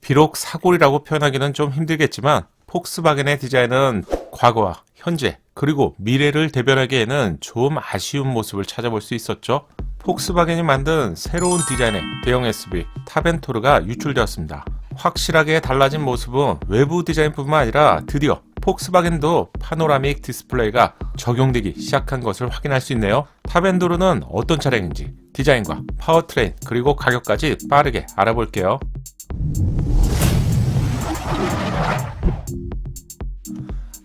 비록 사골이라고 표현하기는 좀 힘들겠지만 폭스바겐의 디자인은 과거와 현재 그리고 미래를 대변하기에는 좀 아쉬운 모습을 찾아볼 수 있었죠. 폭스바겐이 만든 새로운 디자인의 대형 SUV 타벤토르가 유출되었습니다. 확실하게 달라진 모습은 외부 디자인뿐만 아니라 드디어 폭스바겐도 파노라믹 디스플레이가 적용되기 시작한 것을 확인할 수 있네요. 타벤토르는 어떤 차량인지 디자인과 파워트레인 그리고 가격까지 빠르게 알아볼게요.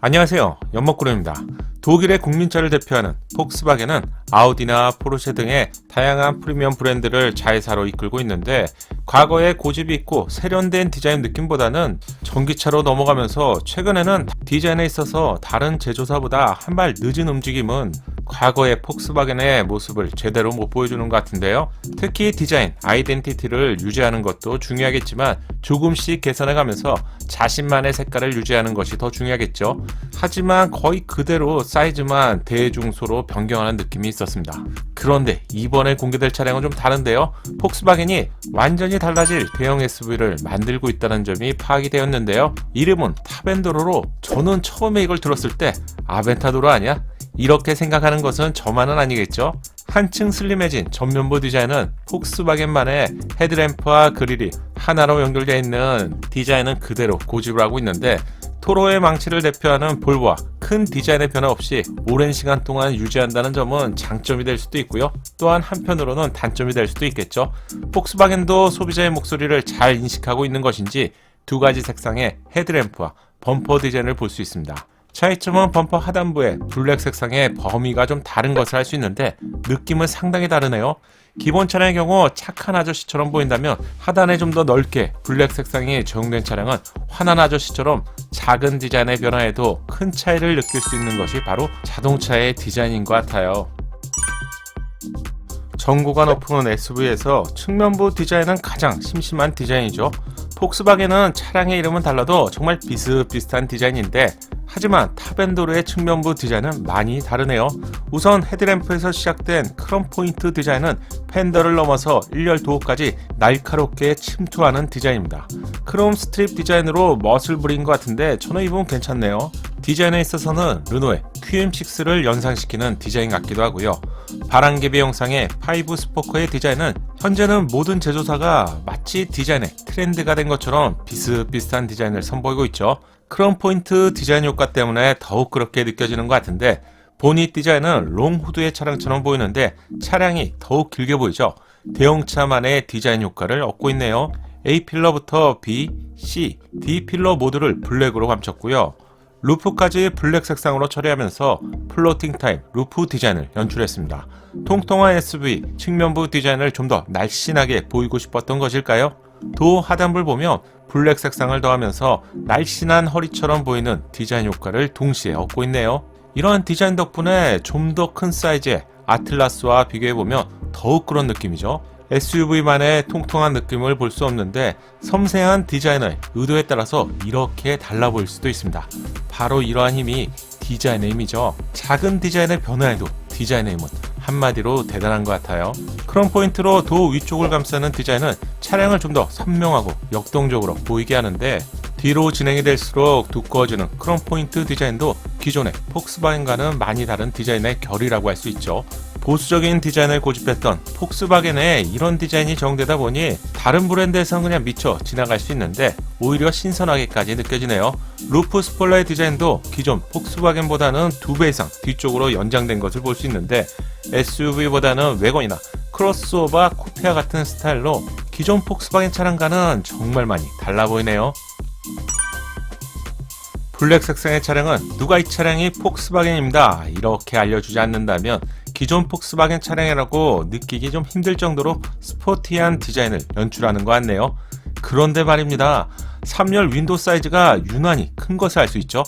안녕하세요, 연목구름입니다. 독일의 국민차를 대표하는 폭스바겐은 아우디나 포르쉐 등의 다양한 프리미엄 브랜드를 자회사로 이끌고 있는데, 과거에 고집이 있고 세련된 디자인 느낌보다는 전기차로 넘어가면서 최근에는 디자인에 있어서 다른 제조사보다 한 발 늦은 움직임은 과거의 폭스바겐의 모습을 제대로 못 보여주는 것 같은데요. 특히 디자인, 아이덴티티를 유지하는 것도 중요하겠지만 조금씩 개선해가면서 자신만의 색깔을 유지하는 것이 더 중요하겠죠. 하지만 거의 그대로 사이즈만 대중소로 변경하는 느낌이 있었습니다. 그런데 이번에 공개될 차량은 좀 다른데요. 폭스바겐이 완전히 달라질 대형 SUV를 만들고 있다는 점이 파악이 되었는데요. 이름은 타벤도로로 저는 처음에 이걸 들었을 때 아벤타도로 아니야? 이렇게 생각하는 것은 저만은 아니겠죠? 한층 슬림해진 전면부 디자인은 폭스바겐만의 헤드램프와 그릴이 하나로 연결되어 있는 디자인은 그대로 고집을 하고 있는데, 토로의 망치를 대표하는 볼보와 큰 디자인의 변화 없이 오랜 시간 동안 유지한다는 점은 장점이 될 수도 있고요. 또한 한편으로는 단점이 될 수도 있겠죠. 폭스바겐도 소비자의 목소리를 잘 인식하고 있는 것인지 두 가지 색상의 헤드램프와 범퍼 디자인을 볼 수 있습니다. 차이점은 범퍼 하단부의 블랙 색상의 범위가 좀 다른 것을 알 수 있는데 느낌은 상당히 다르네요. 기본 차량의 경우 착한 아저씨처럼 보인다면 하단에 좀 더 넓게 블랙 색상이 적용된 차량은 화난 아저씨처럼 작은 디자인의 변화에도 큰 차이를 느낄 수 있는 것이 바로 자동차의 디자인인 것 같아요. 전고가 높은 SUV에서 측면부 디자인은 가장 심심한 디자인이죠. 폭스바겐은 차량의 이름은 달라도 정말 비슷비슷한 디자인인데, 하지만 타벤도르의 측면부 디자인은 많이 다르네요. 우선 헤드램프에서 시작된 크롬 포인트 디자인은 팬더를 넘어서 1열 도어까지 날카롭게 침투하는 디자인입니다. 크롬 스트립 디자인으로 멋을 부린 것 같은데 저는 이 부분 괜찮네요. 디자인에 있어서는 르노의 QM6를 연상시키는 디자인 같기도 하고요. 바람개비 형상의 5 스포커의 디자인은 현재는 모든 제조사가 마치 디자인의 트렌드가 된 것처럼 비슷비슷한 디자인을 선보이고 있죠. 크롬 포인트 디자인 효과 때문에 더욱 그렇게 느껴지는 것 같은데, 보닛 디자인은 롱 후드의 차량처럼 보이는데 차량이 더욱 길게 보이죠. 대형차만의 디자인 효과를 얻고 있네요. A 필러부터 B, C, D 필러 모두를 블랙으로 감췄고요. 루프까지 블랙 색상으로 처리하면서 플로팅 타입 루프 디자인을 연출했습니다. 통통한 SUV 측면부 디자인을 좀 더 날씬하게 보이고 싶었던 것일까요? 도 하단부를 보면 블랙 색상을 더하면서 날씬한 허리처럼 보이는 디자인 효과를 동시에 얻고 있네요. 이러한 디자인 덕분에 좀 더 큰 사이즈의 아틀라스와 비교해보면 더욱 그런 느낌이죠. SUV만의 통통한 느낌을 볼 수 없는데 섬세한 디자인의 의도에 따라서 이렇게 달라 보일 수도 있습니다. 바로 이러한 힘이 디자인의 힘이죠. 작은 디자인의 변화에도 디자인의 힘은 한마디로 대단한 것 같아요. 크롬 포인트로 도 위쪽을 감싸는 디자인은 차량을 좀 더 선명하고 역동적으로 보이게 하는데, 뒤로 진행이 될수록 두꺼워지는 크롬 포인트 디자인도 기존의 폭스바겐과는 많이 다른 디자인의 결이라고 할 수 있죠. 보수적인 디자인을 고집했던 폭스바겐에 이런 디자인이 적용되다 보니 다른 브랜드에서는 그냥 미쳐 지나갈 수 있는데 오히려 신선하게까지 느껴지네요. 루프 스포일러의 디자인도 기존 폭스바겐보다는 2배 이상 뒤쪽으로 연장된 것을 볼 수 있는데, SUV보다는 외건이나 크로스오버, 쿠페와 같은 스타일로 기존 폭스바겐 차량과는 정말 많이 달라 보이네요. 블랙 색상의 차량은 누가 이 차량이 폭스바겐입니다 이렇게 알려주지 않는다면 기존 폭스바겐 차량이라고 느끼기 좀 힘들 정도로 스포티한 디자인을 연출하는 것 같네요. 그런데 말입니다. 3열 윈도우 사이즈가 유난히 큰 것을 알 수 있죠.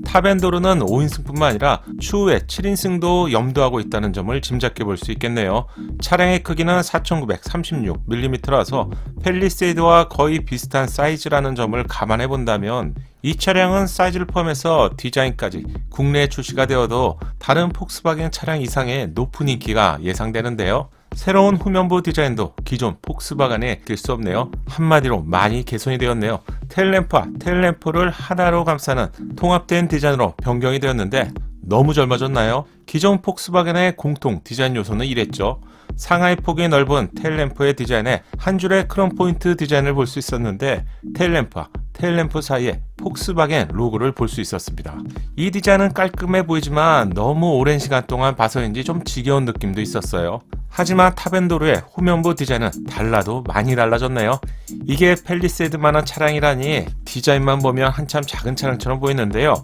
타벤도르는 5인승뿐만 아니라 추후에 7인승도 염두하고 있다는 점을 짐작해 볼 수 있겠네요. 차량의 크기는 4936mm라서 팰리세이드와 거의 비슷한 사이즈라는 점을 감안해 본다면 이 차량은 사이즈를 포함해서 디자인까지 국내에 출시가 되어도 다른 폭스바겐 차량 이상의 높은 인기가 예상되는데요. 새로운 후면부 디자인도 기존 폭스바겐에 낄 수 없네요. 한마디로 많이 개선이 되었네요. 테일램프와 테일램프를 하나로 감싸는 통합된 디자인으로 변경이 되었는데 너무 젊어졌나요? 기존 폭스바겐의 공통 디자인 요소는 이랬죠. 상하이 폭이 넓은 테일램프의 디자인에 한 줄의 크롬 포인트 디자인을 볼 수 있었는데 테일램프와 테일램프 사이에 폭스바겐 로고를 볼 수 있었습니다. 이 디자인은 깔끔해 보이지만 너무 오랜 시간 동안 봐서인지 좀 지겨운 느낌도 있었어요. 하지만 탑엔도르의 후면부 디자인은 달라도 많이 달라졌네요. 이게 팰리세이드만한 차량이라니 디자인만 보면 한참 작은 차량처럼 보이는데요.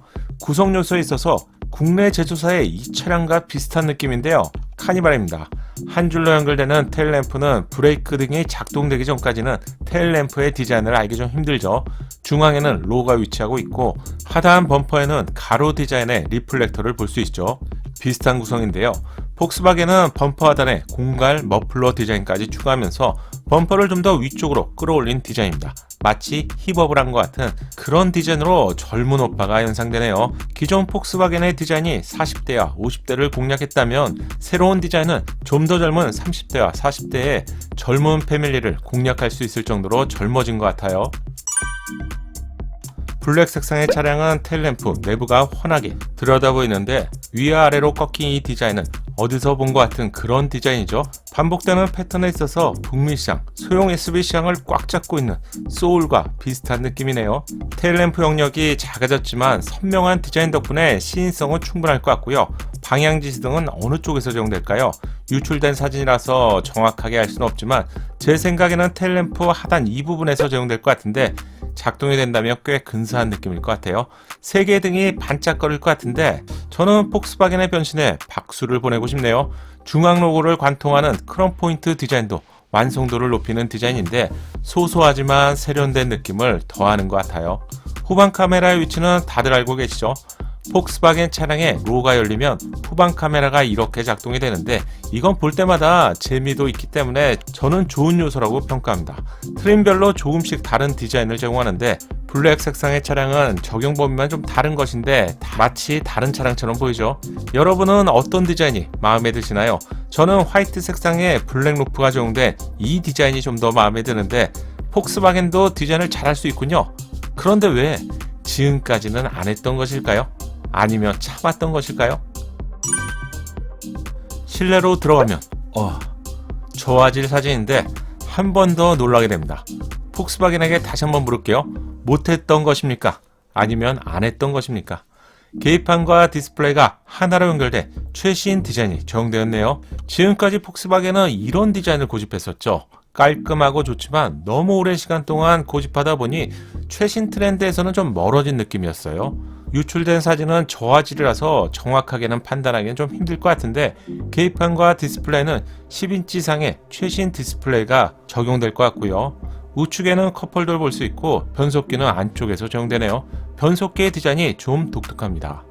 구성 요소에 있어서 국내 제조사의 이 차량과 비슷한 느낌인데요. 카니발입니다. 한 줄로 연결되는 테일램프는 브레이크 등이 작동되기 전까지는 테일램프의 디자인을 알기 좀 힘들죠. 중앙에는 로고가 위치하고 있고 하단 범퍼에는 가로 디자인의 리플렉터를 볼 수 있죠. 비슷한 구성인데요. 폭스바겐은 범퍼 하단에 공갈 머플러 디자인까지 추가하면서 범퍼를 좀 더 위쪽으로 끌어올린 디자인입니다. 마치 힙업을 한 것 같은 그런 디자인으로 젊은 오빠가 연상되네요. 기존 폭스바겐의 디자인이 40대와 50대를 공략했다면 새로운 디자인은 좀 더 젊은 30대와 40대의 젊은 패밀리를 공략할 수 있을 정도로 젊어진 것 같아요. 블랙 색상의 차량은 테일램프 내부가 환하게 들여다보이는데 위아래로 꺾인 이 디자인은 어디서 본 것 같은 그런 디자인이죠. 반복되는 패턴에 있어서 북미 시장, 소형 SUV 시장을 꽉 잡고 있는 소울과 비슷한 느낌이네요. 테일램프 영역이 작아졌지만 선명한 디자인 덕분에 시인성은 충분할 것 같고요. 방향 지시등은 어느 쪽에서 제공될까요? 유출된 사진이라서 정확하게 알 수는 없지만 제 생각에는 테일램프 하단 이 부분에서 제공될 것 같은데 작동이 된다면 꽤 근사한 느낌일 것 같아요. 세 개의 등이 반짝거릴 것 같은데 저는 폭스바겐의 변신에 박수를 보내고 싶네요. 중앙 로고를 관통하는 크롬 포인트 디자인도 완성도를 높이는 디자인인데 소소하지만 세련된 느낌을 더하는 것 같아요. 후방 카메라의 위치는 다들 알고 계시죠? 폭스바겐 차량의 로고가 열리면 후방 카메라가 이렇게 작동이 되는데 이건 볼 때마다 재미도 있기 때문에 저는 좋은 요소라고 평가합니다. 트림별로 조금씩 다른 디자인을 제공하는데 블랙 색상의 차량은 적용 범위만 좀 다른 것인데 마치 다른 차량처럼 보이죠. 여러분은 어떤 디자인이 마음에 드시나요? 저는 화이트 색상의 블랙 루프가 제공된 이 디자인이 좀 더 마음에 드는데 폭스바겐도 디자인을 잘할 수 있군요. 그런데 왜 지금까지는 안 했던 것일까요? 아니면 참았던 것일까요? 실내로 들어가면 좋아질 사진인데 한 번 더 놀라게 됩니다. 폭스바겐에게 다시 한번 물을게요. 못했던 것입니까? 아니면 안 했던 것입니까? 계기판과 디스플레이가 하나로 연결돼 최신 디자인이 적용되었네요. 지금까지 폭스바겐은 이런 디자인을 고집했었죠. 깔끔하고 좋지만 너무 오랜 시간 동안 고집하다 보니 최신 트렌드에서는 좀 멀어진 느낌이었어요. 유출된 사진은 저화질이라서 정확하게는 판단하기는 좀 힘들 것 같은데 계기판과 디스플레이는 10인치 이상의 최신 디스플레이가 적용될 것 같고요. 우측에는 컵홀더를 볼 수 있고 변속기는 안쪽에서 적용되네요. 변속기의 디자인이 좀 독특합니다.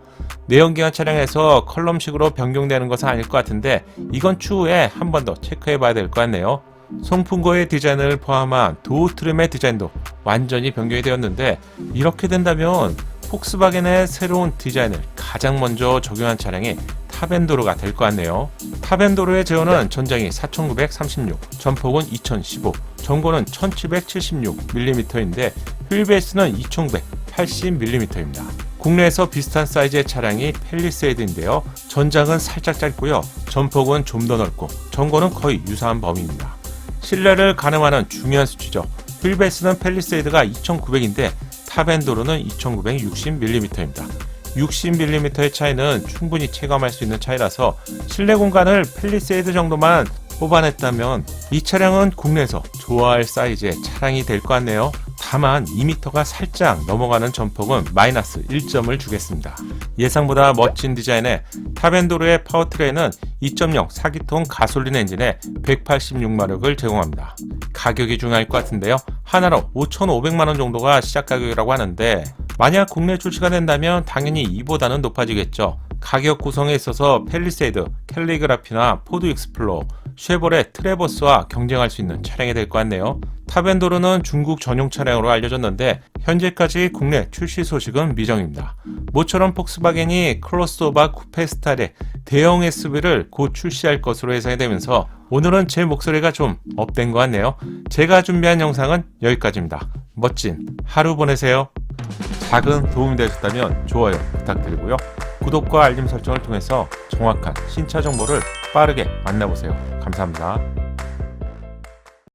내연기관 차량에서 컬럼식으로 변경되는 것은 아닐 것 같은데 이건 추후에 한 번 더 체크해 봐야 될 것 같네요. 송풍구의 디자인을 포함한 도어 트림의 디자인도 완전히 변경이 되었는데 이렇게 된다면 폭스바겐의 새로운 디자인을 가장 먼저 적용한 차량이 탑엔도르가 될 것 같네요. 탑엔도르의 제어는 전장이 4936, 전폭은 2015, 전고는 1776mm인데 휠베이스는 2180mm입니다. 국내에서 비슷한 사이즈의 차량이 팰리세이드인데요. 전장은 살짝 짧고요. 전폭은 좀 더 넓고 전고는 거의 유사한 범위입니다. 실내를 가늠하는 중요한 수치죠. 휠베이스는 팰리세이드가 2900인데 탑엔도르는 2960mm입니다. 60mm의 차이는 충분히 체감할 수 있는 차이라서 실내 공간을 팰리세이드 정도만 뽑아냈다면 이 차량은 국내에서 좋아할 사이즈의 차량이 될 것 같네요. 다만 2m가 살짝 넘어가는 전폭은 마이너스 1점을 주겠습니다. 예상보다 멋진 디자인의 탑엔도르의 파워트레인은 2.0 4기통 가솔린 엔진에 186마력을 제공합니다. 가격이 중요할 것 같은데요. 하나로 5,500만원 정도가 시작 가격이라고 하는데 만약 국내 출시가 된다면 당연히 이보다는 높아지겠죠. 가격 구성에 있어서 팰리세이드, 캘리그라피나 포드 익스플로어, 쉐보레 트래버스와 경쟁할 수 있는 차량이 될 것 같네요. 타벤도르는 중국 전용 차량으로 알려졌는데 현재까지 국내 출시 소식은 미정입니다. 모처럼 폭스바겐이 크로스오버 쿠페 스타일의 대형 SUV를 곧 출시할 것으로 예상이 되면서 오늘은 제 목소리가 좀 업된 것 같네요. 제가 준비한 영상은 여기까지입니다. 멋진 하루 보내세요. 작은 도움이 되셨다면 좋아요 부탁드리고요. 구독과 알림 설정을 통해서 정확한 신차 정보를 빠르게 만나보세요. 감사합니다.